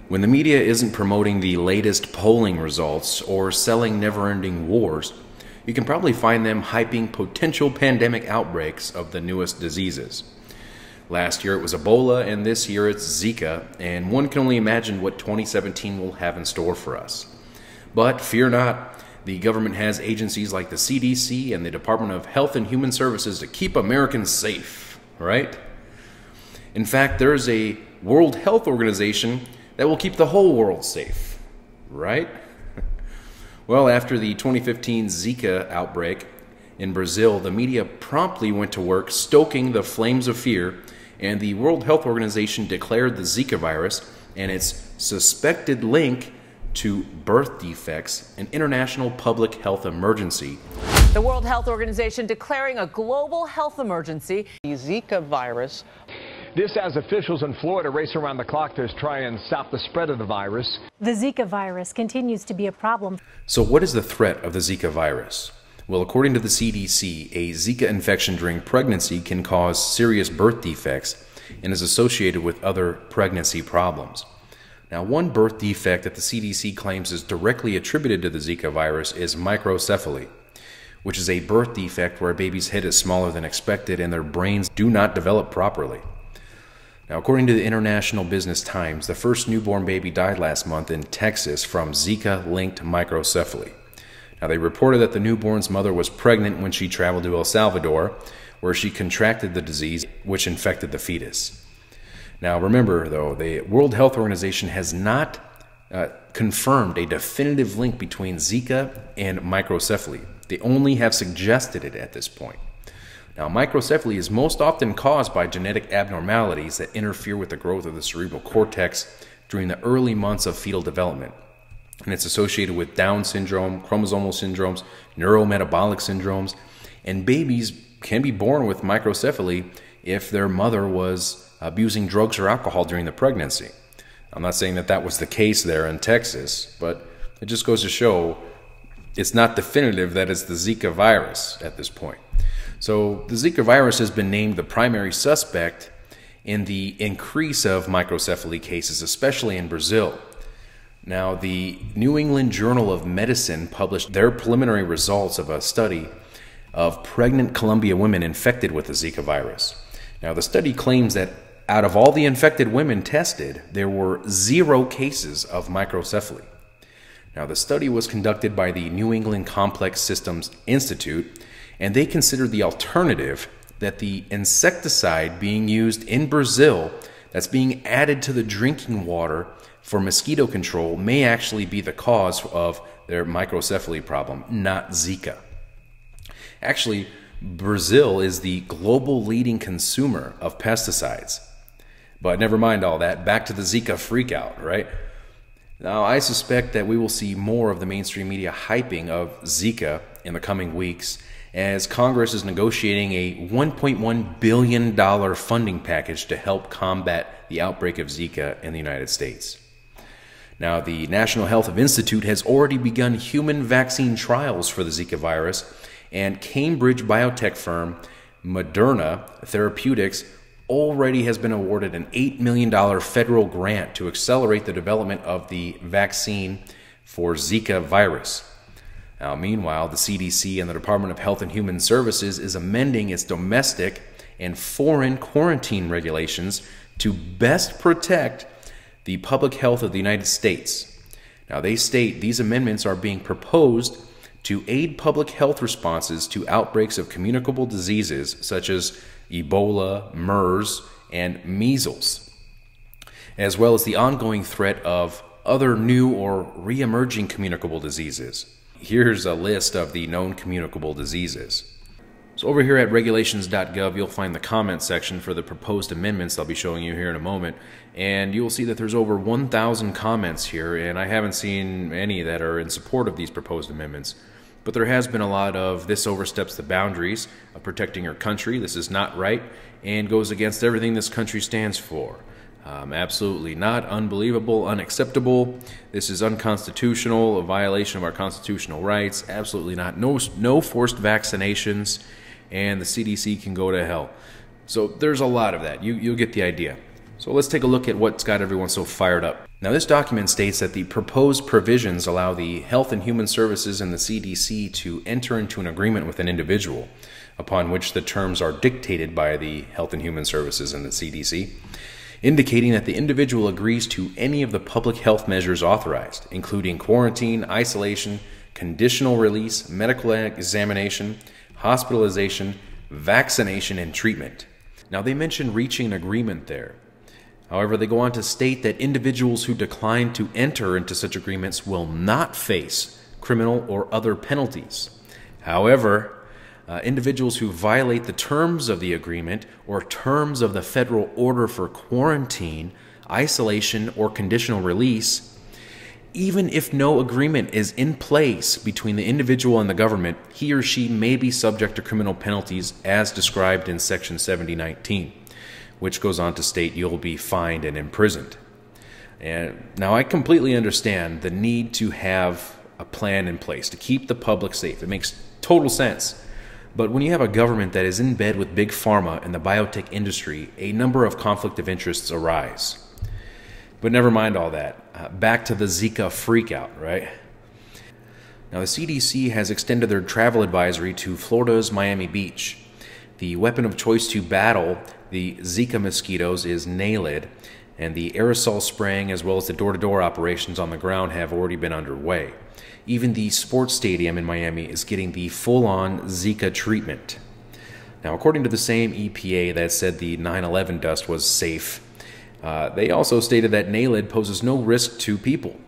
When the media isn't promoting the latest polling results or selling never-ending wars, you can probably find them hyping potential pandemic outbreaks of the newest diseases. Last year it was Ebola, and this year it's Zika, and one can only imagine what 2017 will have in store for us. But fear not, the government has agencies like the CDC and the Department of Health and Human Services to keep Americans safe, right? In fact, there's a World Health Organization that will keep the whole world safe, right? Well, after the 2015 Zika outbreak in Brazil, the media promptly went to work stoking the flames of fear, and the World Health Organization declared the Zika virus and its suspected link to birth defects an international public health emergency. The World Health Organization declaring a global health emergency. The Zika virus. This as officials in Florida race around the clock to try and stop the spread of the virus. The Zika virus continues to be a problem. So what is the threat of the Zika virus? Well, according to the CDC, a Zika infection during pregnancy can cause serious birth defects and is associated with other pregnancy problems. Now, one birth defect that the CDC claims is directly attributed to the Zika virus is microcephaly, which is a birth defect where a baby's head is smaller than expected and their brains do not develop properly. Now, according to the International Business Times, the first newborn baby died last month in Texas from Zika-linked microcephaly. Now, they reported that the newborn's mother was pregnant when she traveled to El Salvador, where she contracted the disease, which infected the fetus. Now, remember, though, the World Health Organization has not confirmed a definitive link between Zika and microcephaly. They only have suggested it at this point. Now, microcephaly is most often caused by genetic abnormalities that interfere with the growth of the cerebral cortex during the early months of fetal development. And it's associated with Down syndrome, chromosomal syndromes, neurometabolic syndromes, and babies can be born with microcephaly if their mother was abusing drugs or alcohol during the pregnancy. I'm not saying that that was the case there in Texas, but it just goes to show it's not definitive that it's the Zika virus at this point. So the Zika virus has been named the primary suspect in the increase of microcephaly cases, especially in Brazil. Now, the New England Journal of Medicine published their preliminary results of a study of pregnant Colombia women infected with the Zika virus. Now, the study claims that out of all the infected women tested, there were 0 cases of microcephaly. Now, the study was conducted by the New England Complex Systems Institute, and they considered the alternative that the insecticide being used in Brazil that's being added to the drinking water for mosquito control may actually be the cause of their microcephaly problem, not Zika. Actually, Brazil is the global leading consumer of pesticides. But never mind all that, back to the Zika freakout, right? Now, I suspect that we will see more of the mainstream media hyping of Zika in the coming weeks as Congress is negotiating a $1.1 billion funding package to help combat the outbreak of Zika in the United States. Now, the National Health Institute has already begun human vaccine trials for the Zika virus, and Cambridge biotech firm Moderna Therapeutics already has been awarded an $8 million federal grant to accelerate the development of the vaccine for Zika virus. Now, meanwhile, the CDC and the Department of Health and Human Services is amending its domestic and foreign quarantine regulations to best protect the public health of the United States. Now, they state these amendments are being proposed to aid public health responses to outbreaks of communicable diseases such as Ebola, MERS, and measles, as well as the ongoing threat of other new or re-emerging communicable diseases. Here's a list of the known communicable diseases. So over here at regulations.gov, you'll find the comment section for the proposed amendments I'll be showing you here in a moment, and you'll see that there's over 1,000 comments here, and I haven't seen any that are in support of these proposed amendments. But there has been a lot of this oversteps the boundaries of protecting our country, this is not right, and goes against everything this country stands for. Absolutely not, unbelievable, unacceptable. This is unconstitutional, a violation of our constitutional rights. Absolutely not. No forced vaccinations, and the CDC can go to hell. So there's a lot of that. You'll get the idea. So let's take a look at what's got everyone so fired up. Now, this document states that the proposed provisions allow the Health and Human Services and the CDC to enter into an agreement with an individual, upon which the terms are dictated by the Health and Human Services and the CDC, indicating that the individual agrees to any of the public health measures authorized, including quarantine, isolation, conditional release, medical examination, hospitalization, vaccination, and treatment. Now, they mention reaching an agreement there. However, they go on to state that individuals who decline to enter into such agreements will not face criminal or other penalties. However, individuals who violate the terms of the agreement or terms of the federal order for quarantine, isolation, or conditional release, even if no agreement is in place between the individual and the government, he or she may be subject to criminal penalties as described in Section 7019. Which goes on to state you'll be fined and imprisoned. And now I completely understand the need to have a plan in place to keep the public safe. It makes total sense. But when you have a government that is in bed with big pharma and the biotech industry, a number of conflict of interests arise. But never mind all that. Back to the Zika freakout, right? Now, the CDC has extended their travel advisory to Florida's Miami Beach. The weapon of choice to battle the Zika mosquitoes is NAILID, and the aerosol spraying as well as the door-to-door operations on the ground have already been underway. Even the sports stadium in Miami is getting the full-on Zika treatment. Now, according to the same EPA that said the 9/11 dust was safe, they also stated that NAILID poses no risk to people.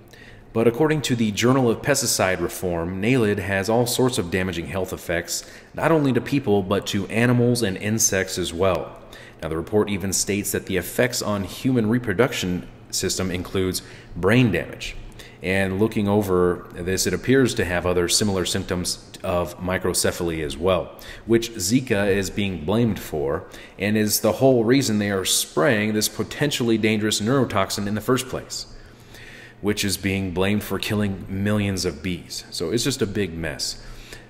But according to the Journal of Pesticide Reform, NAILID has all sorts of damaging health effects, not only to people, but to animals and insects as well. Now, the report even states that the effects on human reproduction system includes brain damage. And looking over this, it appears to have other similar symptoms of microcephaly as well, which Zika is being blamed for, and is the whole reason they are spraying this potentially dangerous neurotoxin in the first place, which is being blamed for killing millions of bees. So it's just a big mess.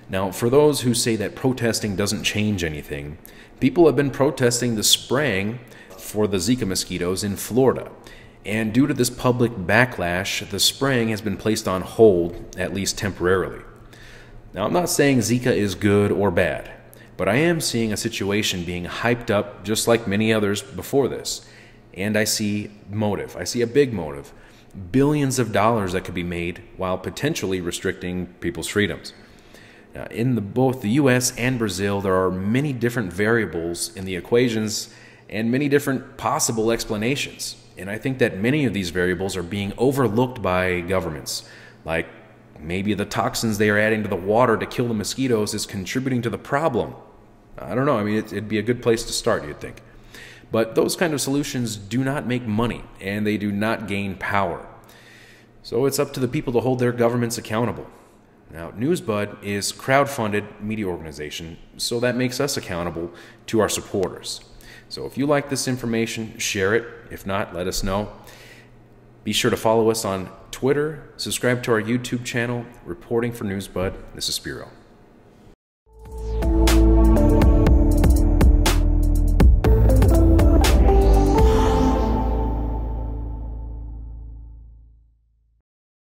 Now, for those who say that protesting doesn't change anything, people have been protesting the spraying for the Zika mosquitoes in Florida. And due to this public backlash, the spraying has been placed on hold, at least temporarily. Now, I'm not saying Zika is good or bad, but I am seeing a situation being hyped up just like many others before this. And I see motive. I see a big motive. Billions of dollars that could be made while potentially restricting people's freedoms. Now, in both the US and Brazil, there are many different variables in the equations and many different possible explanations. And I think that many of these variables are being overlooked by governments. Like maybe the toxins they are adding to the water to kill the mosquitoes is contributing to the problem. I don't know. I mean, it'd be a good place to start, you'd think. But those kind of solutions do not make money, and they do not gain power. So it's up to the people to hold their governments accountable. Now, Newsbud is a crowd-funded media organization, so that makes us accountable to our supporters. So if you like this information, share it. If not, let us know. Be sure to follow us on Twitter, subscribe to our YouTube channel, reporting for Newsbud. This is Spiro.